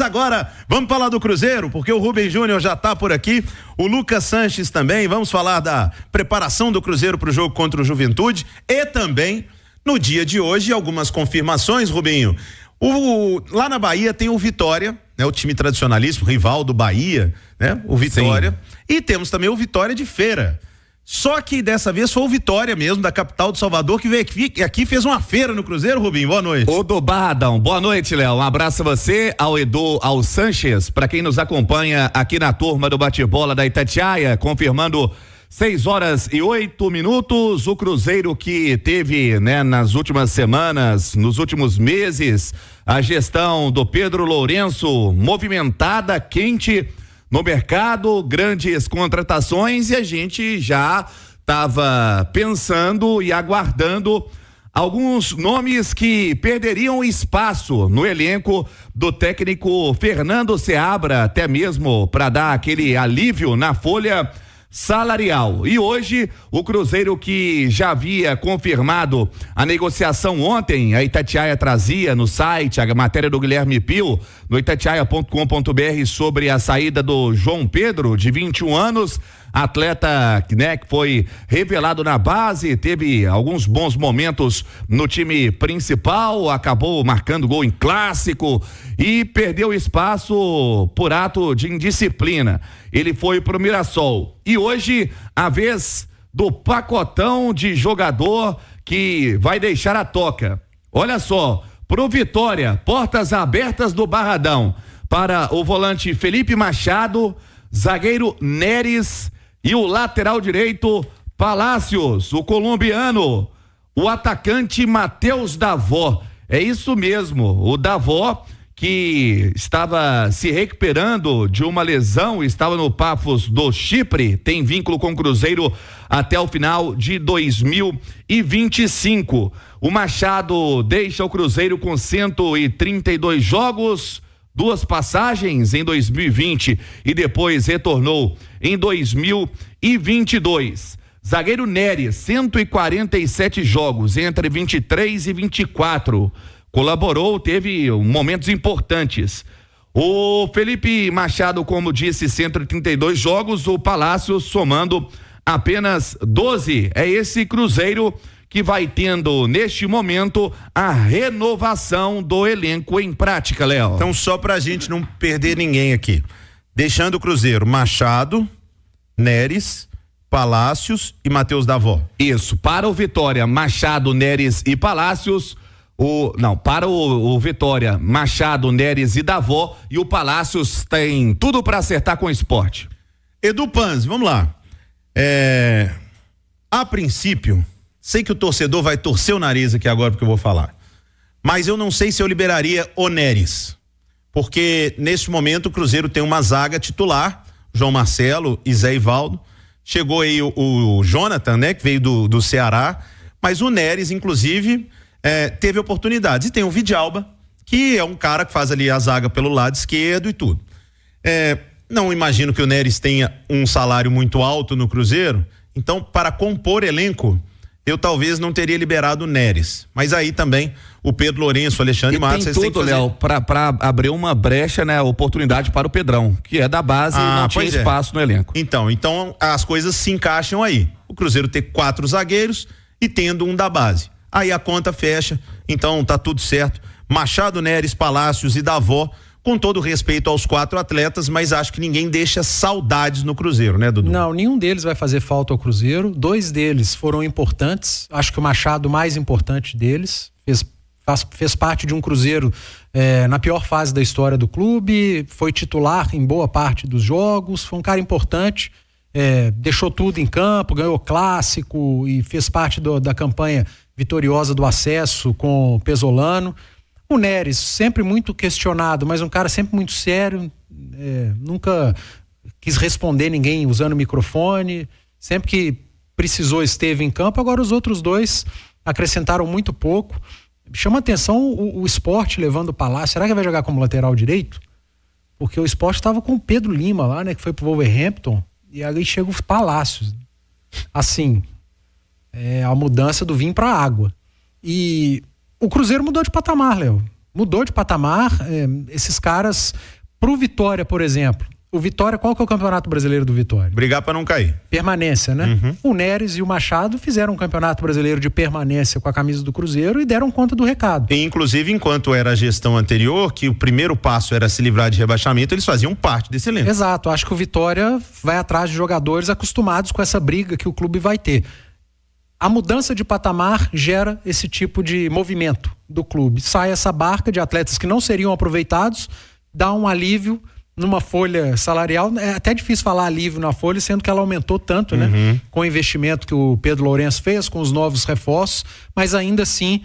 Agora, vamos falar do Cruzeiro, porque o Rubem Júnior já tá por aqui, o Lucas Sanches também, vamos falar da preparação do Cruzeiro pro jogo contra o Juventude e também, no dia de hoje, algumas confirmações, Rubinho. Lá na Bahia tem o Vitória, né? O time tradicionalíssimo, rival do Bahia, né? O Vitória. Sim. E temos também o Vitória de Feira. Só que dessa vez foi o Vitória mesmo, da capital de Salvador, que veio aqui fez uma feira no Cruzeiro, Rubinho. Boa noite. O do Barradão. Boa noite, Léo. Um abraço a você, ao Edu, ao Sanches, para quem nos acompanha aqui na turma do bate-bola da Itatiaia, confirmando 6h08. O Cruzeiro que teve, né, nas últimas semanas, nos últimos meses, a gestão do Pedro Lourenço movimentada, quente no mercado, grandes contratações, e a gente já estava pensando e aguardando alguns nomes que perderiam espaço no elenco do técnico Fernando Seabra, até mesmo para dar aquele alívio na folha salarial. E hoje o Cruzeiro, que já havia confirmado a negociação ontem, a Itatiaia trazia no site a matéria do Guilherme Pio no itatiaia.com.br sobre a saída do João Pedro, de 21 anos, atleta, né, que foi revelado na base, teve alguns bons momentos no time principal, acabou marcando gol em clássico e perdeu espaço por ato de indisciplina. Ele foi pro Mirassol. E hoje, a vez do pacotão de jogador que vai deixar a toca. Olha só, pro Vitória, portas abertas do Barradão para o volante Felipe Machado, zagueiro Neres e o lateral direito Palácios, o colombiano, o atacante Matheus Davó. É isso mesmo, o Davó, que estava se recuperando de uma lesão, estava no Paphos do Chipre, tem vínculo com o Cruzeiro até o final de 2025. O Machado deixa o Cruzeiro com 132 jogos, 2 passagens em 2020 e depois retornou em 2022. Zagueiro Neres, 147 jogos entre 23 e 24. Colaborou, teve momentos importantes. O Felipe Machado, como disse, 132 jogos, o Palácio somando apenas 12. É esse Cruzeiro que vai tendo, neste momento, a renovação do elenco em prática, Léo. Então, só pra gente não perder ninguém aqui. Deixando o Cruzeiro, Machado, Neres, Palácios e Matheus Davó. Isso, para o Vitória, Machado, Neres e Palácios. Para o Vitória, Machado, Neres e Davó, e o Palácios tem tudo para acertar com o Sport. Edu Panzi, vamos lá. A princípio, sei que o torcedor vai torcer o nariz aqui agora porque eu vou falar, mas eu não sei se eu liberaria o Neres, porque neste momento o Cruzeiro tem uma zaga titular, João Marcelo e Zé Ivaldo, chegou aí o Jonathan, né, que veio do Ceará, mas o Neres, inclusive, teve oportunidades, e tem o Vidalba, que é um cara que faz ali a zaga pelo lado esquerdo e tudo. Não imagino que o Neres tenha um salário muito alto no Cruzeiro, então para compor elenco eu talvez não teria liberado o Neres, mas aí também o Pedro Lourenço, o Alexandre Matos, tem tudo, Léo, para abrir uma brecha, né, oportunidade para o Pedrão, que é da base e não tinha espaço no elenco. Então as coisas se encaixam aí, o Cruzeiro ter 4 zagueiros e tendo um da base, aí a conta fecha, então tá tudo certo. Machado, Neres, Palácios e Davó, com todo respeito aos 4 atletas, mas acho que ninguém deixa saudades no Cruzeiro, né, Dudu? Não, nenhum deles vai fazer falta ao Cruzeiro. 2 deles foram importantes. Acho que o Machado, mais importante deles, fez parte de um Cruzeiro na pior fase da história do clube, foi titular em boa parte dos jogos, foi um cara importante, deixou tudo em campo, ganhou clássico e fez parte da campanha vitoriosa do acesso com o Pesolano. O Neres, sempre muito questionado, mas um cara sempre muito sério, nunca quis responder ninguém usando o microfone, sempre que precisou esteve em campo. Agora os outros 2 acrescentaram muito pouco. Chama atenção o Sport levando o Palácio. Será que vai jogar como lateral direito? Porque o Sport estava com o Pedro Lima lá, né, que foi pro Wolverhampton, e aí chega os Palácios. Assim, a mudança do vinho para a água. E o Cruzeiro mudou de patamar, Léo. Mudou de patamar. Esses caras, pro Vitória, por exemplo. O Vitória, qual que é o campeonato brasileiro do Vitória? Brigar para não cair. Permanência, né? O Neres e o Machado fizeram um campeonato brasileiro de permanência com a camisa do Cruzeiro e deram conta do recado. E, inclusive, enquanto era a gestão anterior, que o primeiro passo era se livrar de rebaixamento, eles faziam parte desse elenco. Exato, acho que o Vitória vai atrás de jogadores acostumados com essa briga que o clube vai ter. A mudança de patamar gera esse tipo de movimento do clube. Sai essa barca de atletas que não seriam aproveitados, dá um alívio numa folha salarial. É até difícil falar alívio na folha, sendo que ela aumentou tanto, né? Com o investimento que o Pedro Lourenço fez, com os novos reforços, mas ainda assim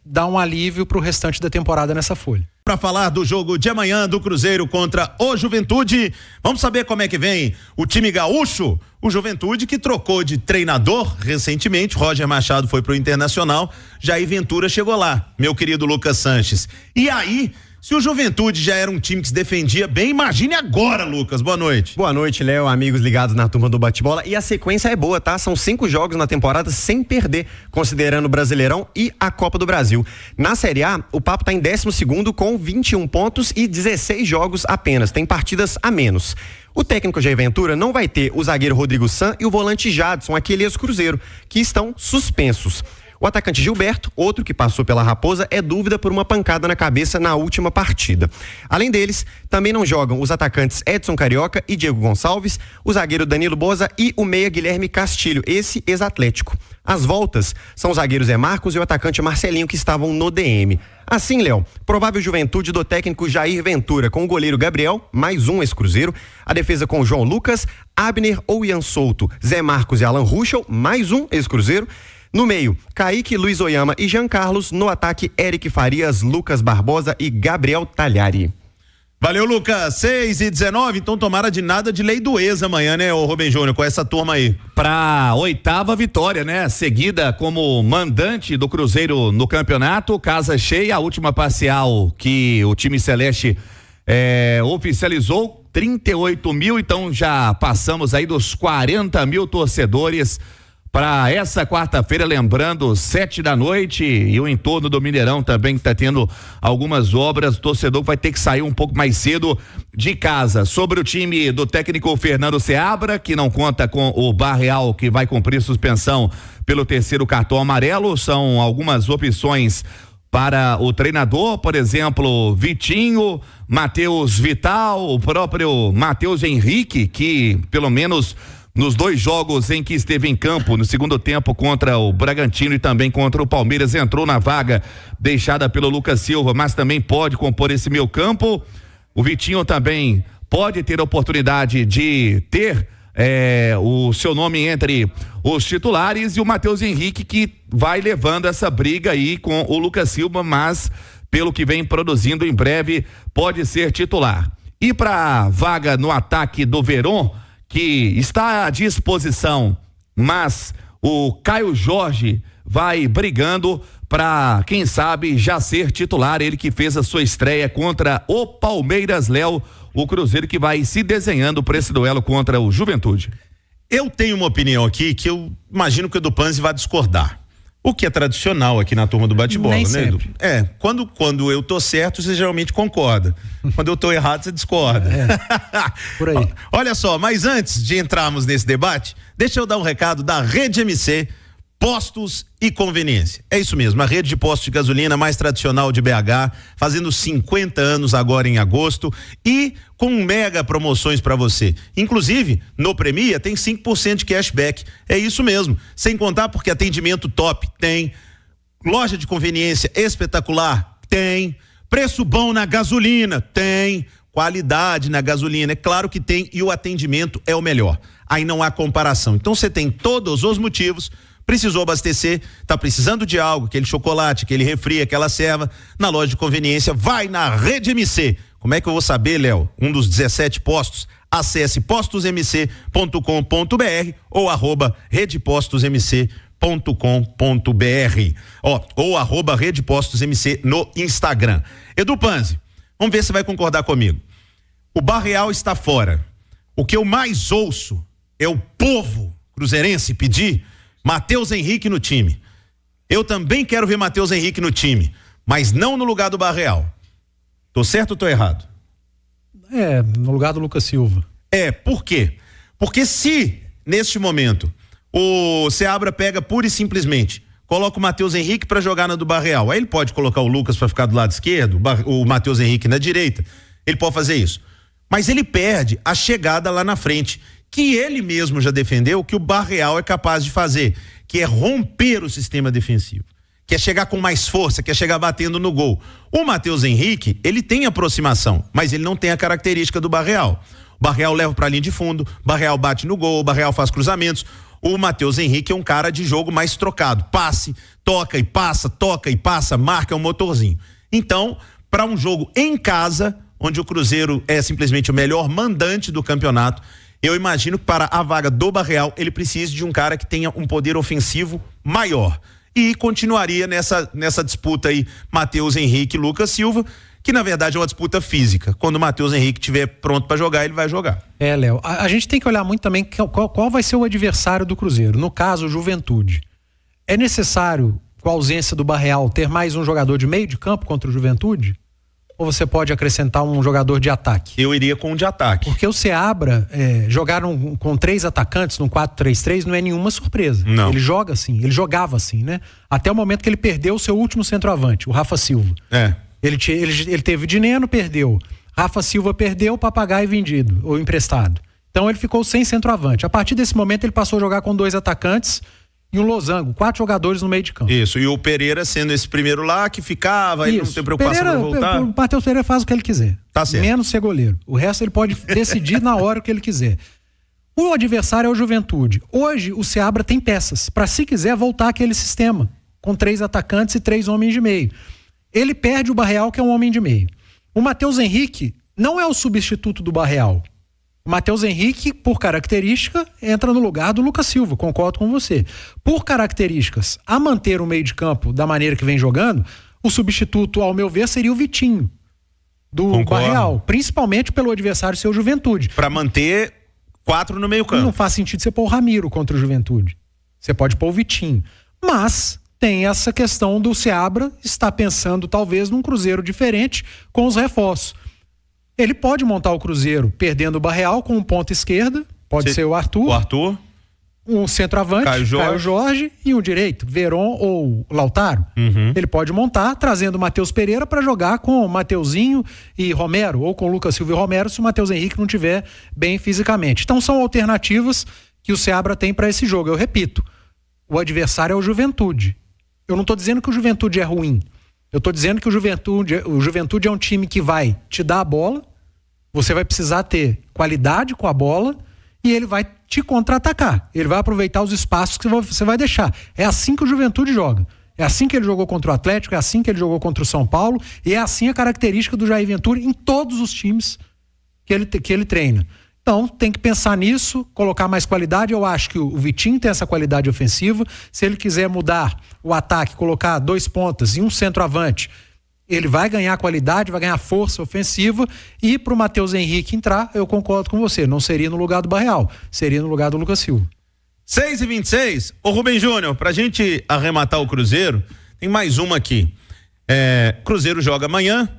dá um alívio pro restante da temporada nessa folha. Para falar do jogo de amanhã do Cruzeiro contra o Juventude, vamos saber como é que vem o time gaúcho. O Juventude que trocou de treinador recentemente, Roger Machado foi pro Internacional, Jair Ventura chegou lá, meu querido Lucas Sanches. E aí, se o Juventude já era um time que se defendia bem, imagine agora, Lucas. Boa noite. Boa noite, Léo, amigos ligados na turma do Bate-Bola. E a sequência é boa, tá? São 5 jogos na temporada sem perder, considerando o Brasileirão e a Copa do Brasil. Na Série A, o Papo tá em 12º com 21 pontos e 16 jogos apenas. Tem partidas a menos. O técnico Jair Ventura não vai ter o zagueiro Rodrigo San e o volante Jadson, aquele ex-Cruzeiro, que estão suspensos. O atacante Gilberto, outro que passou pela Raposa, é dúvida por uma pancada na cabeça na última partida. Além deles, também não jogam os atacantes Edson Carioca e Diego Gonçalves, o zagueiro Danilo Boza e o meia Guilherme Castilho, esse ex-Atlético. As voltas são os zagueiros Zé Marcos e o atacante Marcelinho, que estavam no DM. Assim, Léo, provável Juventude do técnico Jair Ventura com o goleiro Gabriel, mais um ex-Cruzeiro, a defesa com João Lucas, Abner ou Ian Souto, Zé Marcos e Alan Ruschel, mais um ex-Cruzeiro. No meio, Kaique, Luiz Oyama e Jean Carlos. No ataque, Eric Farias, Lucas Barbosa e Gabriel Talhari. Valeu, Lucas. 6:19, então tomara de nada de lei do ex amanhã, né, ô Rubem Júnior, com essa turma aí. Pra 8ª vitória, né? Seguida como mandante do Cruzeiro no campeonato, casa cheia, a última parcial que o time celeste oficializou, 38 mil, então já passamos aí dos 40 mil torcedores para essa quarta-feira, lembrando, 7 da noite, e o entorno do Mineirão também está tendo algumas obras. O torcedor vai ter que sair um pouco mais cedo de casa. Sobre o time do técnico Fernando Seabra, que não conta com o Barreal, que vai cumprir suspensão pelo 3º cartão amarelo, são algumas opções para o treinador, por exemplo, Vitinho, Matheus Vital, o próprio Matheus Henrique, que pelo menos nos 2 jogos em que esteve em campo, no segundo tempo contra o Bragantino e também contra o Palmeiras, entrou na vaga deixada pelo Lucas Silva, mas também pode compor esse meio campo. O Vitinho também pode ter a oportunidade de ter o seu nome entre os titulares, e o Matheus Henrique, que vai levando essa briga aí com o Lucas Silva, mas pelo que vem produzindo, em breve pode ser titular. E para vaga no ataque do Verón, que está à disposição, mas o Caio Jorge vai brigando para, quem sabe, já ser titular, ele que fez a sua estreia contra o Palmeiras. Léo, o Cruzeiro que vai se desenhando para esse duelo contra o Juventude. Eu tenho uma opinião aqui que eu imagino que o Dupanzi vai discordar. O que é tradicional aqui na turma do bate-bola, né, Edu? Quando eu tô certo, você geralmente concorda. Quando eu tô errado, você discorda. Por aí. Olha só, mas antes de entrarmos nesse debate, deixa eu dar um recado da Rede MC Postos e Conveniência. É isso mesmo, a rede de postos de gasolina mais tradicional de BH, fazendo 50 anos agora em agosto e com mega promoções para você. Inclusive, no Premia tem 5% de cashback. É isso mesmo, sem contar porque atendimento top tem, loja de conveniência espetacular tem, preço bom na gasolina tem, qualidade na gasolina, é claro que tem, e o atendimento é o melhor. Aí não há comparação. Então você tem todos os motivos. Precisou abastecer, tá precisando de algo, aquele chocolate, aquele refri, aquela serva, na loja de conveniência, vai na Rede MC. Como é que eu vou saber, Léo? Um dos 17 postos? Acesse postosmc.com.br ou @redepostosmc.com.br, ou @redepostosmc no Instagram. Edu Panzi, vamos ver se vai concordar comigo. O Barreal está fora. O que eu mais ouço é o povo cruzeirense pedir Matheus Henrique no time. Eu também quero ver Matheus Henrique no time, mas não no lugar do Barreal. Tô certo ou tô errado? No lugar do Lucas Silva. Por quê? Porque se, neste momento, o Seabra pega pura e simplesmente, coloca o Matheus Henrique para jogar na do Barreal, aí ele pode colocar o Lucas para ficar do lado esquerdo, o Matheus Henrique na direita, ele pode fazer isso. Mas ele perde a chegada lá na frente, que ele mesmo já defendeu que o Barreal é capaz de fazer, que é romper o sistema defensivo, que é chegar com mais força, que é chegar batendo no gol. O Matheus Henrique, ele tem aproximação, mas ele não tem a característica do Barreal. O Barreal leva para a linha de fundo, o Barreal bate no gol, o Barreal faz cruzamentos. O Matheus Henrique é um cara de jogo mais trocado, passe, toca e passa, marca um motorzinho. Então, para um jogo em casa, onde o Cruzeiro é simplesmente o melhor mandante do campeonato, eu imagino que para a vaga do Barreal ele precise de um cara que tenha um poder ofensivo maior. E continuaria nessa disputa aí, Matheus Henrique e Lucas Silva, que na verdade é uma disputa física. Quando o Matheus Henrique estiver pronto para jogar, ele vai jogar. Léo, a gente tem que olhar muito também qual vai ser o adversário do Cruzeiro. No caso, o Juventude. É necessário, com a ausência do Barreal, ter mais um jogador de meio de campo contra o Juventude? Ou você pode acrescentar um jogador de ataque? Eu iria com um de ataque. Porque o Seabra jogaram com 3 atacantes no 4-3-3, não é nenhuma surpresa. Não. Ele joga assim, ele jogava assim, né? Até o momento que ele perdeu o seu último centroavante, o Rafa Silva. Ele teve Dineno, perdeu. Rafa Silva perdeu, Papagaio vendido ou emprestado. Então ele ficou sem centroavante. A partir desse momento ele passou a jogar com 2 atacantes e um losango, 4 jogadores no meio de campo. Isso, e o Pereira sendo esse primeiro lá que ficava, ele não tem preocupação de voltar. O Matheus Pereira faz o que ele quiser. Tá certo. Menos ser goleiro. O resto ele pode decidir na hora o que ele quiser. O adversário é o Juventude. Hoje o Seabra tem peças para, se quiser, voltar àquele sistema com 3 atacantes e 3 homens de meio. Ele perde o Barreal, que é um homem de meio. O Matheus Henrique não é o substituto do Barreal. O Matheus Henrique, por característica, entra no lugar do Lucas Silva, concordo com você. Por características, a manter o meio de campo da maneira que vem jogando, o substituto, ao meu ver, seria o Vitinho, do Barreal. Principalmente pelo adversário ser o Juventude. Para manter 4 no meio campo. Não faz sentido você pôr o Ramiro contra o Juventude. Você pode pôr o Vitinho. Mas tem essa questão do Seabra estar pensando talvez num Cruzeiro diferente com os reforços. Ele pode montar o Cruzeiro perdendo o Barreal com um ponta esquerda, pode ser o Arthur, um centroavante, Caio Jorge e um direito, Veron ou Lautaro. Ele pode montar trazendo o Matheus Pereira para jogar com o Mateuzinho e Romero, ou com o Lucas Silva e Romero, se o Matheus Henrique não estiver bem fisicamente. Então são alternativas que o Seabra tem para esse jogo. Eu repito, o adversário é o Juventude. Eu não estou dizendo que o Juventude é ruim. Eu estou dizendo que o Juventude é um time que vai te dar a bola, você vai precisar ter qualidade com a bola e ele vai te contra-atacar. Ele vai aproveitar os espaços que você vai deixar. É assim que o Juventude joga. É assim que ele jogou contra o Atlético, é assim que ele jogou contra o São Paulo e é assim a característica do Jair Ventura em todos os times que ele treina. Então, tem que pensar nisso, colocar mais qualidade. Eu acho que o Vitinho tem essa qualidade ofensiva. Se ele quiser mudar o ataque, colocar 2 pontas e um centroavante, ele vai ganhar qualidade, vai ganhar força ofensiva. E pro Matheus Henrique entrar, eu concordo com você, não seria no lugar do Barreal, seria no lugar do Lucas Silva. 6h26, ô Rubem Júnior, pra gente arrematar o Cruzeiro, tem mais uma aqui. Cruzeiro joga amanhã.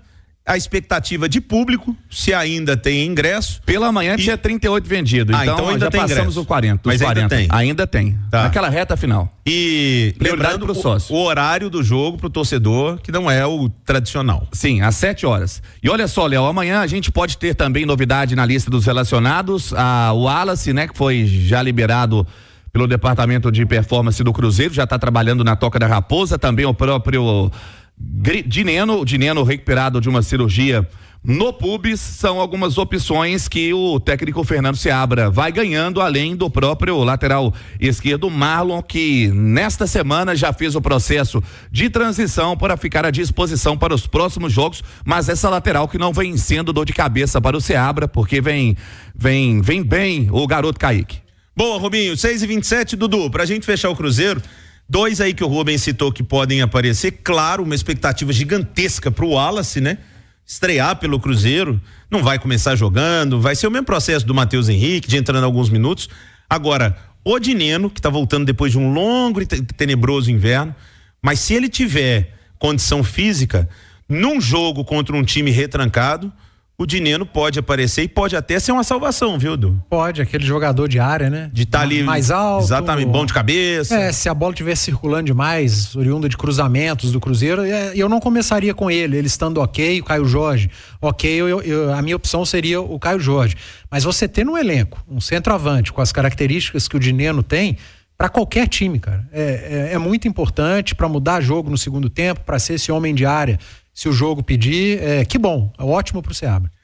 A expectativa de público, se ainda tem ingresso. Pela manhã tinha 38 vendido, então ainda já passamos ingresso. O 40. Mas 40. Ainda tem. Tá. Naquela reta final. E lembrando o horário do jogo pro torcedor, que não é o tradicional. Sim, às 7 horas. E olha só, Léo, amanhã a gente pode ter também novidade na lista dos relacionados. O Wallace, né, que foi já liberado pelo departamento de performance do Cruzeiro, já está trabalhando na Toca da Raposa, também o próprio Dineno recuperado de uma cirurgia no pubis. São algumas opções que o técnico Fernando Seabra vai ganhando, além do próprio lateral esquerdo Marlon, que nesta semana já fez o processo de transição para ficar à disposição para os próximos jogos, mas essa lateral que não vem sendo dor de cabeça para o Seabra, porque vem bem o garoto Kaique. Boa, Rubinho, 6h27, Dudu, pra gente fechar o Cruzeiro, 2 aí que o Rubem citou que podem aparecer, claro, uma expectativa gigantesca pro Wallace, né? Estrear pelo Cruzeiro, não vai começar jogando, vai ser o mesmo processo do Matheus Henrique, de entrando alguns minutos. Agora, o Dineno, que tá voltando depois de um longo e tenebroso inverno, mas se ele tiver condição física, num jogo contra um time retrancado, o Dineno pode aparecer e pode até ser uma salvação, viu, Du? Pode, aquele jogador de área, né? De estar ali mais alto. Exatamente, bom de cabeça. Se a bola estiver circulando demais, oriunda de cruzamentos do Cruzeiro, eu não começaria com ele estando ok, o Caio Jorge. Ok, a minha opção seria o Caio Jorge. Mas você ter no elenco um centroavante com as características que o Dineno tem, para qualquer time, cara, é muito importante para mudar jogo no segundo tempo, para ser esse homem de área. Se o jogo pedir, que bom, é ótimo pro Seabra.